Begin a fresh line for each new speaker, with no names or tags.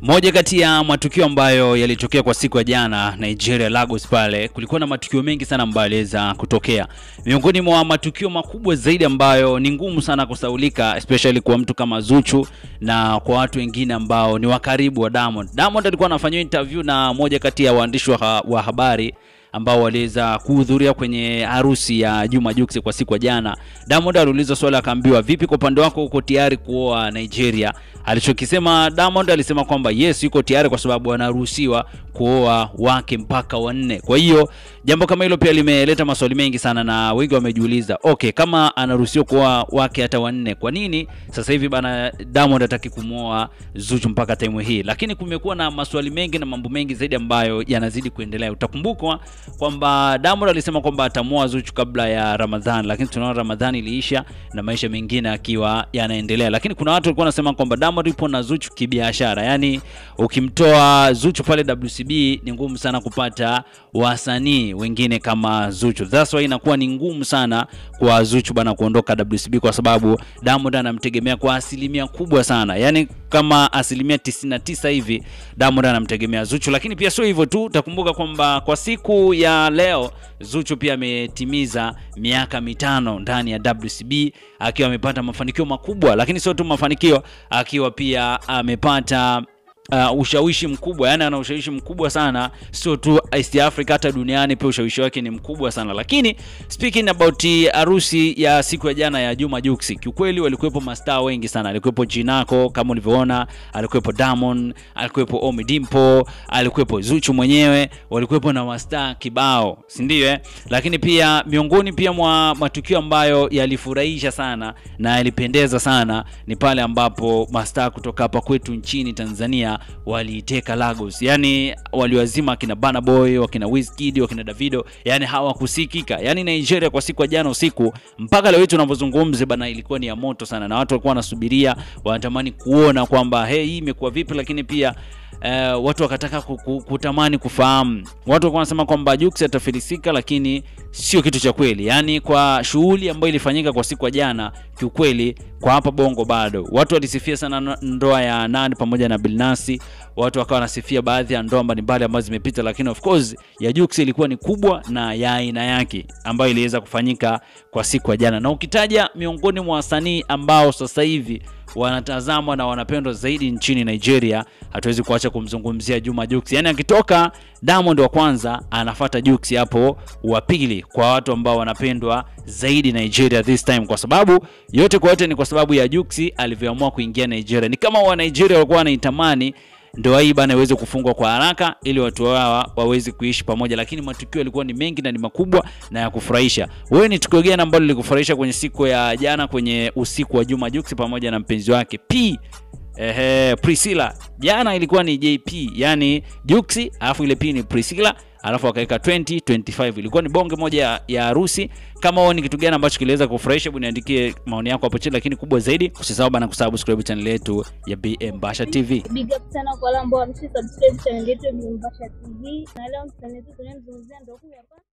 Moja kati ya matukio ambayo yalitokea kwa siku ya jana Nigeria Lagos pale, kulikuwa na matukio mengi sana ambayo yaliweza kutokea. Miongoni mwa matukio makubwa zaidi ambayo ni ngumu sana kusaulika, especially kwa mtu kama Zuchu na kwa watu wengine ambao ni wakaribu wa Diamond. Diamond alikuwa anafanywa interview na moja kati ya waandishi wa habari ambao waliweza kuhudhuria kwenye harusi ya Juma Jux kwa siku ya jana. Diamond aliulizwa swali akaambiwa, vipi kwa upande wako, uko tayari kuoa Nigeria? Alichokisema Diamond, alisema kwamba yes, yuko tayari kwa sababu anaruhusiwa kuoa wake mpaka 4. Kwa hiyo jambo kama hilo pia limeleta maswali mengi sana na wengi wamejiuliza, okay, kama anaruhusiwa kuoa wake hata 4, kwa nini sasa hivi bana Diamond hataki kumuoa Zuchu mpaka time hii? Lakini kumekuwa na maswali mengi na mambo mengi zaidi ambayo yanazidi kuendelea. Utakumbukwa kwamba Diamond alisema kwamba atamuoa Zuchu kabla ya Ramadhan, lakini tunaona Ramadhan iliisha na maisha mengine akiwa yanaendelea. Lakini kuna watu walikuwa wanasema kwamba Diamond yupo na Zuchu kibiashara, yani ukimtoa Zuchu pale WCB ni ngumu sana kupata wasanii wengine kama Zuchu. That's why inakuwa ni ngumu sana kwa Zuchu bana kuondoka WCB, kwa sababu Diamond anamtegemea kwa asilimia kubwa sana, yani kama asilimia 99 hivi Diamond anamtegemea Zuchu. Lakini pia sio hivyo tu, utakumbuka kwamba kwa siku ya leo Zuchu pia ametimiza miaka 5 ndani ya WCB akiwa amepata mafanikio makubwa, lakini sio tu mafanikio, akiwa pia amepata ushawishi mkubwa. Yani ana ushawishi mkubwa sana, sio tu East Africa, hata duniani pia ushawishi wake ni mkubwa sana. Lakini speaking about harusi ya siku ya jana ya Juma Jux, kiukweli walikuwepo mastaa wengi sana. Alikuwepo Jinako kama ulivyoona, alikuwepo Diamond, alikuwepo Ommy Dimpoz, alikuwepo Zuchu mwenyewe, walikuwepo na mastaa kibao, si ndio? Lakini pia miongoni pia mwa matukio ambayo yalifurahisha sana na yalipendeza sana ni pale ambapo mastaa kutoka hapa kwetu nchini Tanzania waliiteka Lagos. Yani waliwazima kina Burna Boy, wakina Wizkid, wakina Davido, yani hawakusikika. Yani Nigeria kwa siku ya jana usiku mpaka leo tunavyozungumza bana, ilikuwa ni ya moto sana na watu walikuwa wanasubiria, wanatamani kuona kwamba hii imekuwa vipi. Lakini pia watu wakataka kutamani kufahamu. Watu walikuwa wanasema kwamba Jux atafilisika, lakini sio kitu cha kweli. Yani kwa shughuli ambayo ilifanyika kwa siku ya jana, kiukweli kwa hapa Bongo bado watu walisifia sana ndoa ya Nandi pamoja na Bilnasi. Watu wakawa wanasifia baadhi ya ndoa mbalimbali ambazo zimepita, lakini of course ya Jux ilikuwa ni kubwa na ya aina yake ambayo iliweza kufanyika kwa siku ya jana. Na ukitaja miongoni mwa wasanii ambao sasa hivi wanatazamwa na wanapendwa zaidi nchini Nigeria, hatuwezi kuacha kumzungumzia Juma Jux. Yani akitoka Diamond wa kwanza, anafuata Jux hapo wa pili kwa watu ambao wanapendwa zaidi Nigeria this time, kwa sababu yote kwa yote ni kwa sababu ya Jux alivyoamua kuingia Nigeria. Ni kama wa Nigeria walikuwa wanaitamani ndoa hii bana iweze kufungwa kwa haraka ili watu hawa waweze kuishi pamoja. Lakini matukio yalikuwa ni mengi na ni makubwa na ya kufurahisha. Wewe ni tukio gani ambalo lilikufurahisha kwenye siku ya jana, kwenye usiku wa Juma Jux pamoja na mpenzi wake Priscilla? Jana ilikuwa ni JP, yani Jux, alafu ile P ni Priscilla, alafu akaweka 2025. Ilikuwa ni bonge moja ya harusi. Kama wewe ni kitu gani ambacho kiliweza kufurahisha, niandikie maoni yako hapo chini. Lakini kubwa zaidi, usisahau bana kusubscribe channel yetu ya BM Basha TV.
Big up sana kwa wale ambao wamesubscribe channel yetu ya BM Basha TV. Na leo msanii wetu tunamzungumzia ndio huyu hapa.